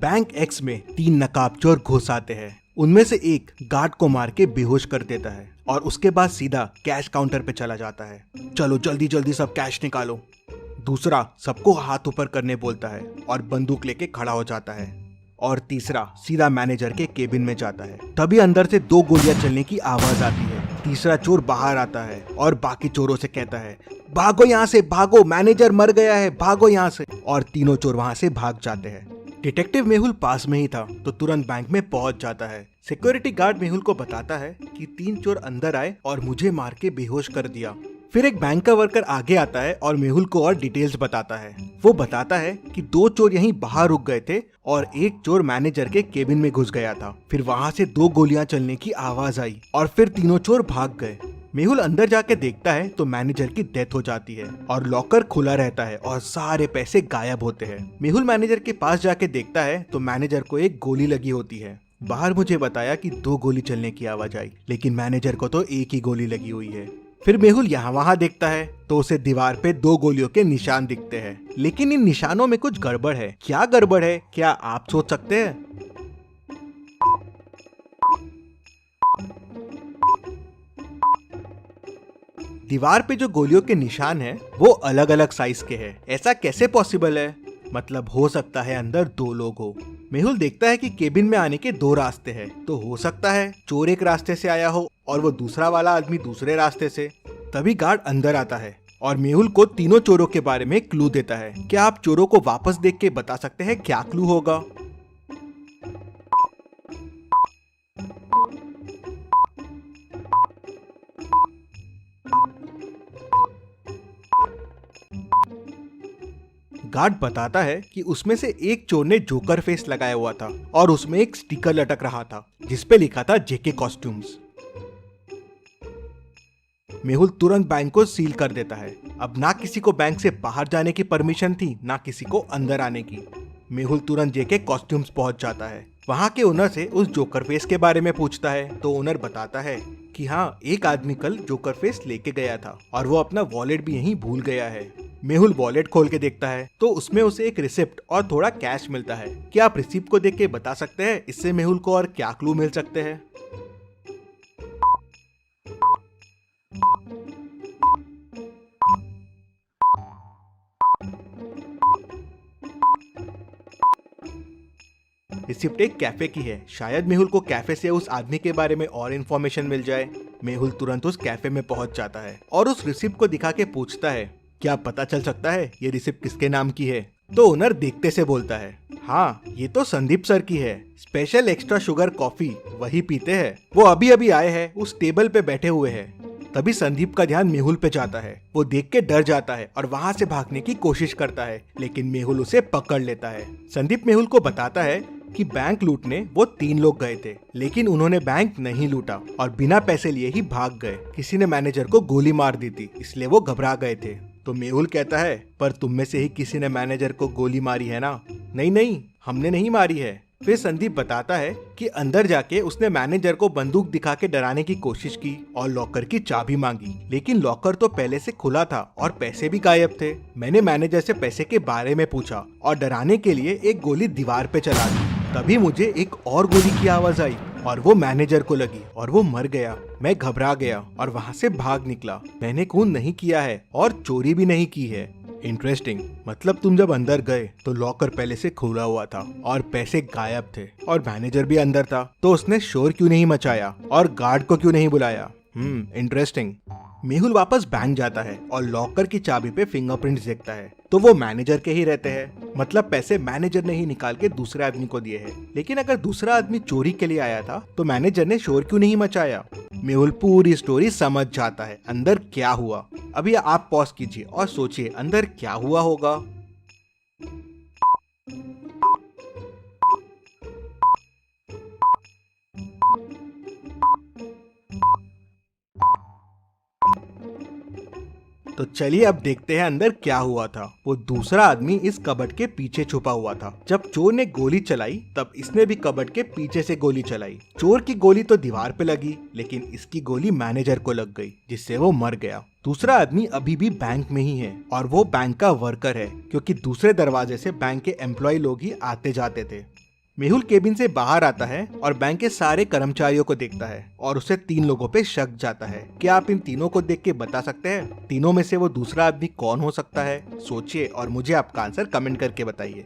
Bank x में 3 नकाबचोर घुस आते हैं। उनमें से एक गार्ड को मार के बेहोश कर देता है और उसके बाद सीधा कैश काउंटर पे चला जाता है। चलो जल्दी जल्दी सब कैश निकालो। दूसरा सबको हाथ ऊपर करने बोलता है और बंदूक लेके खड़ा हो जाता है। और तीसरा सीधा मैनेजर के केबिन में जाता है। तभी अंदर से 2 गोलियां चलने की आवाज आती है। तीसरा चोर बाहर आता है और बाकी चोरों से कहता है, भागो यहाँ से, भागो, मैनेजर मर गया है, भागो यहाँ से। और तीनों चोर वहाँ से भाग जाते हैं। डिटेक्टिव मेहुल पास में ही था तो तुरंत बैंक में पहुंच जाता है। सिक्योरिटी गार्ड मेहुल को बताता है कि 3 चोर अंदर आए और मुझे मार के बेहोश कर दिया। फिर एक बैंक का वर्कर आगे आता है और मेहुल को और डिटेल्स बताता है। वो बताता है कि 2 चोर यहीं बाहर रुक गए थे और एक चोर मैनेजर के केबिन में घुस गया था। फिर वहाँ से 2 गोलियां चलने की आवाज आई और फिर तीनों चोर भाग गए। मेहुल अंदर जाके देखता है तो मैनेजर की डेथ हो जाती है और लॉकर खुला रहता है और सारे पैसे गायब होते हैं। मेहुल मैनेजर के पास जाके देखता है तो मैनेजर को एक गोली लगी होती है। बाहर मुझे बताया कि 2 गोली चलने की आवाज आई, लेकिन मैनेजर को तो एक ही गोली लगी हुई है। फिर मेहुल यहाँ वहाँ देखता है तो उसे दीवार पे 2 गोलियों के निशान दिखते हैं, लेकिन इन निशानों में कुछ गड़बड़ है। क्या गड़बड़ है, क्या आप सोच सकते हैं? दीवार पे जो गोलियों के निशान हैं, वो अलग अलग साइज के हैं। ऐसा कैसे पॉसिबल है? मतलब हो सकता है अंदर 2 लोग हो। मेहुल देखता है कि केबिन में आने के 2 रास्ते हैं, तो हो सकता है चोर एक रास्ते से आया हो और वो दूसरा वाला आदमी दूसरे रास्ते से। तभी गार्ड अंदर आता है और मेहुल को तीनों चोरों के बारे में क्लू देता है। क्या आप चोरों को वापस देख के बता सकते हैं क्या क्लू होगा? गार्ड बताता है कि उसमें से एक चोर ने जोकर फेस लगाया हुआ था और उसमें एक स्टिकर लटक रहा था जिसपे लिखा था जेके कॉस्ट्यूम्स। मेहुल तुरंत बैंक को सील कर देता है। अब ना किसी को बैंक से बाहर जाने की परमिशन थी, ना किसी को अंदर आने की। मेहुल तुरंत जेके कॉस्ट्यूम्स पहुंच जाता है। वहां के ओनर से उस जोकर फेस के बारे में पूछता है तो ओनर बताता है कि हाँ, एक आदमी कल जोकर फेस लेके गया था और वो अपना वॉलेट भी यहीं भूल गया है। मेहुल वॉलेट खोल के देखता है तो उसमें उसे एक रिसिप्ट और थोड़ा कैश मिलता है। क्या आप रिसिप्ट को देख के बता सकते हैं इससे मेहुल को और क्या क्लू मिल सकते हैं? रिसिप्ट एक कैफे की है। शायद मेहुल को कैफे से उस आदमी के बारे में और इन्फॉर्मेशन मिल जाए। मेहुल तुरंत उस कैफे में पहुंच जाता है और उस रिसिप्ट को दिखा के पूछता है, क्या पता चल सकता है ये रिसिप्ट किसके नाम की है? तो ओनर देखते से बोलता है, हाँ, ये तो संदीप सर की है। स्पेशल एक्स्ट्रा शुगर कॉफी वही पीते हैं। वो अभी अभी आए हैं, उस टेबल पे बैठे हुए हैं। तभी संदीप का ध्यान मेहुल पे जाता है। वो देख के डर जाता है और वहाँ से भागने की कोशिश करता है, लेकिन मेहुल उसे पकड़ लेता है। संदीप मेहुल को बताता है कि बैंक लूटने वो 3 लोग गए थे, लेकिन उन्होंने बैंक नहीं लूटा और बिना पैसे लिए ही भाग गए। किसी ने मैनेजर को गोली मार दी थी, इसलिए वो घबरा गए थे। तो मेहुल कहता है, पर तुम में से ही किसी ने मैनेजर को गोली मारी है ना? नहीं नहीं, हमने नहीं मारी है। फिर संदीप बताता है कि अंदर जाके उसने मैनेजर को बंदूक दिखा के डराने की कोशिश की और लॉकर की चाबी मांगी, लेकिन लॉकर तो पहले से खुला था और पैसे भी गायब थे। मैंने मैनेजर से पैसे के बारे में पूछा और डराने के लिए एक गोली दीवार पे चला दी। तभी मुझे एक और गोली की आवाज आई और वो मैनेजर को लगी और वो मर गया। मैं घबरा गया और वहाँ से भाग निकला। मैंने खून नहीं किया है और चोरी भी नहीं की है। इंटरेस्टिंग। मतलब तुम जब अंदर गए तो लॉकर पहले से खुला हुआ था और पैसे गायब थे और मैनेजर भी अंदर था, तो उसने शोर क्यों नहीं मचाया और गार्ड को क्यों नहीं बुलाया? इंटरेस्टिंग। मेहुल वापस बैंक जाता है और लॉकर की चाबी पे फिंगरप्रिंट्स देखता है, तो वो मैनेजर के ही रहते हैं। मतलब पैसे मैनेजर ने ही निकाल के दूसरे आदमी को दिए हैं। लेकिन अगर दूसरा आदमी चोरी के लिए आया था तो मैनेजर ने शोर क्यों नहीं मचाया? मेहुल पूरी स्टोरी समझ जाता है अंदर क्या हुआ। अभी आप पॉज कीजिए और सोचिए अंदर क्या हुआ होगा। तो चलिए अब देखते हैं अंदर क्या हुआ था। वो दूसरा आदमी इस कबर्ड के पीछे छुपा हुआ था। जब चोर ने गोली चलाई तब इसने भी कबर्ड के पीछे से गोली चलाई। चोर की गोली तो दीवार पे लगी, लेकिन इसकी गोली मैनेजर को लग गई, जिससे वो मर गया। दूसरा आदमी अभी भी बैंक में ही है और वो बैंक का वर्कर है, क्योंकि दूसरे दरवाजे से बैंक के एम्प्लॉय लोग ही आते जाते थे। मेहुल केबिन से बाहर आता है और बैंक के सारे कर्मचारियों को देखता है और उसे 3 लोगों पे शक जाता है। क्या आप इन तीनों को देख के बता सकते हैं तीनों में से वो दूसरा आदमी कौन हो सकता है? सोचिए और मुझे आपका आंसर कमेंट करके बताइए।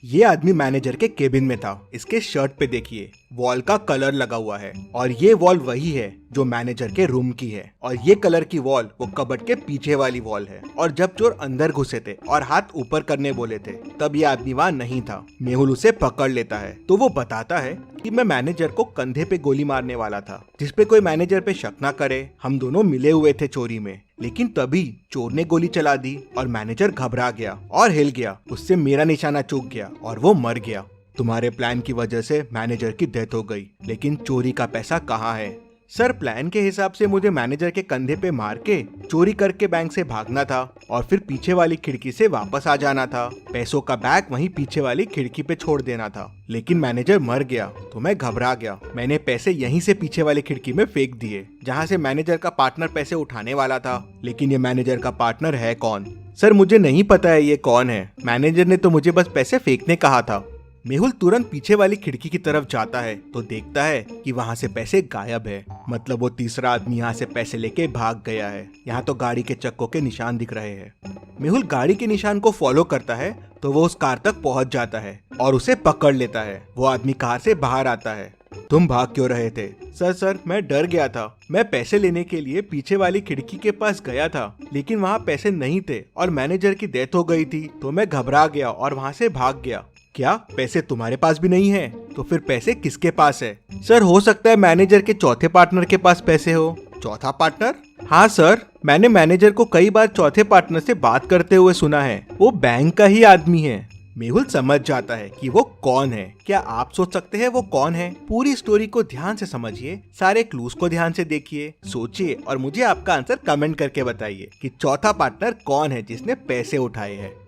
ये आदमी मैनेजर के केबिन में था। इसके शर्ट पे देखिए वॉल का कलर लगा हुआ है और ये वॉल वही है जो मैनेजर के रूम की है, और ये कलर की वॉल वो कबर्ड के पीछे वाली वॉल है। और जब चोर अंदर घुसे थे और हाथ ऊपर करने बोले थे तब ये आदमी वहाँ नहीं था। मेहुल उसे पकड़ लेता है तो वो बताता है कि मैं मैनेजर को कंधे पे गोली मारने वाला था, जिसपे कोई मैनेजर पे शक ना करे। हम दोनों मिले हुए थे चोरी में, लेकिन तभी चोर ने गोली चला दी और मैनेजर घबरा गया और हिल गया। उससे मेरा निशाना चूक गया और वो मर गया। तुम्हारे प्लान की वजह से मैनेजर की डेथ हो गई, लेकिन चोरी का पैसा कहाँ है? सर, प्लान के हिसाब से मुझे मैनेजर के कंधे पे मार के चोरी करके बैंक से भागना था और फिर पीछे वाली खिड़की से वापस आ जाना था। पैसों का बैग वहीं पीछे वाली खिड़की पे छोड़ देना था, लेकिन मैनेजर मर गया तो मैं घबरा गया। मैंने पैसे यहीं से पीछे वाली खिड़की में फेंक दिए, जहाँ से मैनेजर का पार्टनर पैसे उठाने वाला था। लेकिन ये मैनेजर का पार्टनर है कौन? सर, मुझे नहीं पता है ये कौन है। मैनेजर ने तो मुझे बस पैसे फेंकने कहा था। मेहुल तुरंत पीछे वाली खिड़की की तरफ जाता है तो देखता है कि वहाँ से पैसे गायब है। मतलब वो तीसरा आदमी यहाँ से पैसे लेके भाग गया है। यहाँ तो गाड़ी के चक्कों के निशान दिख रहे हैं। मेहुल गाड़ी के निशान को फॉलो करता है तो वो उस कार तक पहुँच जाता है और उसे पकड़ लेता है। वो आदमी कार से बाहर आता है। तुम भाग क्यों रहे थे? सर, मैं डर गया था। मैं पैसे लेने के लिए पीछे वाली खिड़की के पास गया था, लेकिन वहाँ पैसे नहीं थे और मैनेजर की डेथ हो गई थी, तो मैं घबरा गया और वहाँ से भाग गया। क्या पैसे तुम्हारे पास भी नहीं है? तो फिर पैसे किसके पास है? सर, हो सकता है मैनेजर के चौथे पार्टनर के पास पैसे हो। चौथा पार्टनर? हाँ सर, मैंने मैनेजर को कई बार चौथे पार्टनर से बात करते हुए सुना है। वो बैंक का ही आदमी है। मेहुल समझ जाता है कि वो कौन है। क्या आप सोच सकते हैं वो कौन है? पूरी स्टोरी को ध्यान से समझिए, सारे क्लूज को ध्यान से देखिए, सोचिए और मुझे आपका आंसर कमेंट करके बताइए कि चौथा पार्टनर कौन है जिसने पैसे उठाए हैं।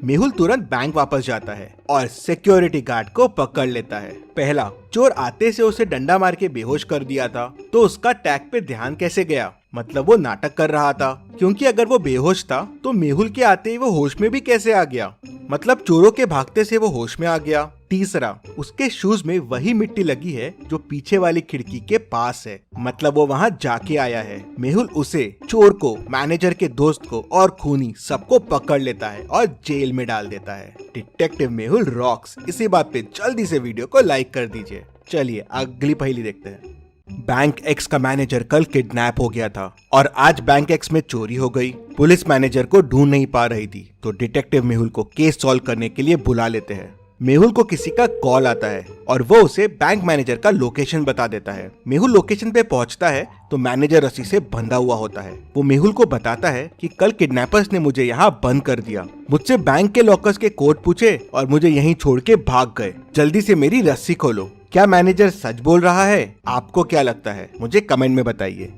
मेहुल तुरंत बैंक वापस जाता है और सिक्योरिटी गार्ड को पकड़ लेता है। पहला, चोर आते से उसे डंडा मार के बेहोश कर दिया था, तो उसका टैग पे ध्यान कैसे गया? मतलब वो नाटक कर रहा था, क्योंकि अगर वो बेहोश था तो मेहुल के आते ही वो होश में भी कैसे आ गया? मतलब चोरों के भागते से वो होश में आ गया। तीसरा, उसके शूज में वही मिट्टी लगी है जो पीछे वाली खिड़की के पास है, मतलब वो वहाँ जाके आया है। मेहुल उसे, चोर को, मैनेजर के दोस्त को और खूनी सबको पकड़ लेता है और जेल में डाल देता है। Detective Mehul rocks. इसी बात पे जल्दी से वीडियो को लाइक कर दीजिए। चलिए अगली पहेली देखते हैं। बैंक एक्स का मैनेजर कल किडनैप हो गया था और आज बैंक एक्स में चोरी हो गई। पुलिस मैनेजर को ढूंढ नहीं पा रही थी, तो डिटेक्टिव मेहुल को केस सॉल्व करने के लिए बुला लेते हैं। मेहुल को किसी का कॉल आता है और वो उसे बैंक मैनेजर का लोकेशन बता देता है। मेहुल लोकेशन पे पहुंचता है तो मैनेजर रस्सी से बंधा हुआ होता है। वो मेहुल को बताता है कि कल किडनैपर्स ने मुझे यहाँ बंद कर दिया, मुझसे बैंक के लॉकर्स के कोड पूछे और मुझे यहीं छोड़ के भाग गए। जल्दी से मेरी रस्सी खोलो। क्या मैनेजर सच बोल रहा है? आपको क्या लगता है? मुझे कमेंट में बताइए।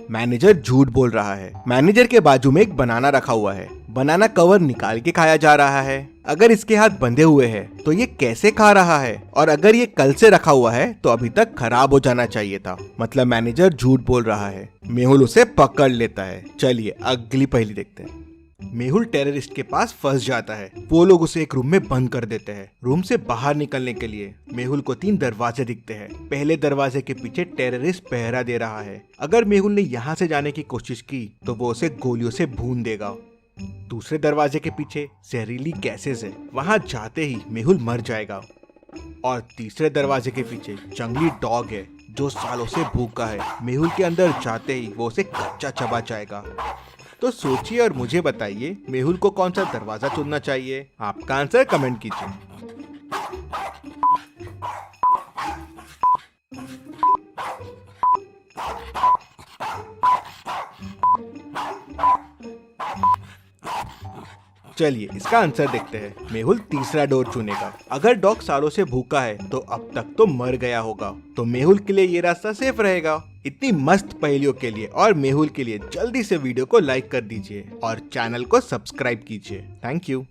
मैनेजर झूठ बोल रहा है। मैनेजर के बाजू में एक बनाना रखा हुआ है। बनाना कवर निकाल के खाया जा रहा है। अगर इसके हाथ बंधे हुए हैं तो ये कैसे खा रहा है? और अगर ये कल से रखा हुआ है तो अभी तक खराब हो जाना चाहिए था। मतलब मैनेजर झूठ बोल रहा है। मेहुल उसे पकड़ लेता है। चलिए अगली पहेली देखते हैं। मेहुल टेररिस्ट के पास फंस जाता है। वो लोग उसे एक रूम में बंद कर देते हैं। रूम से बाहर निकलने के लिए मेहुल को 3 दरवाजे दिखते हैं। पहले दरवाजे के पीछे टेररिस्ट पहरा दे रहा है। अगर मेहुल ने यहाँ से जाने की कोशिश की तो वो उसे गोलियों से भून देगा। दूसरे दरवाजे के पीछे जहरीली गैसेस है, वहां जाते ही मेहुल मर जाएगा। और तीसरे दरवाजे के पीछे जंगली डॉग है जो सालों से भूखा है। मेहुल के अंदर जाते ही वो उसे कच्चा चबा जाएगा। तो सोचिए और मुझे बताइए, मेहुल को कौन सा दरवाजा चुनना चाहिए? आपका आंसर कमेंट कीजिए। चलिए इसका आंसर देखते हैं। मेहुल तीसरा डोर चुनेगा। अगर डॉग सालों से भूखा है तो अब तक तो मर गया होगा, तो मेहुल के लिए ये रास्ता सेफ रहेगा। इतनी मस्त पहेलियों के लिए और मेहुल के लिए जल्दी से वीडियो को लाइक कर दीजिए और चैनल को सब्सक्राइब कीजिए। Thank you.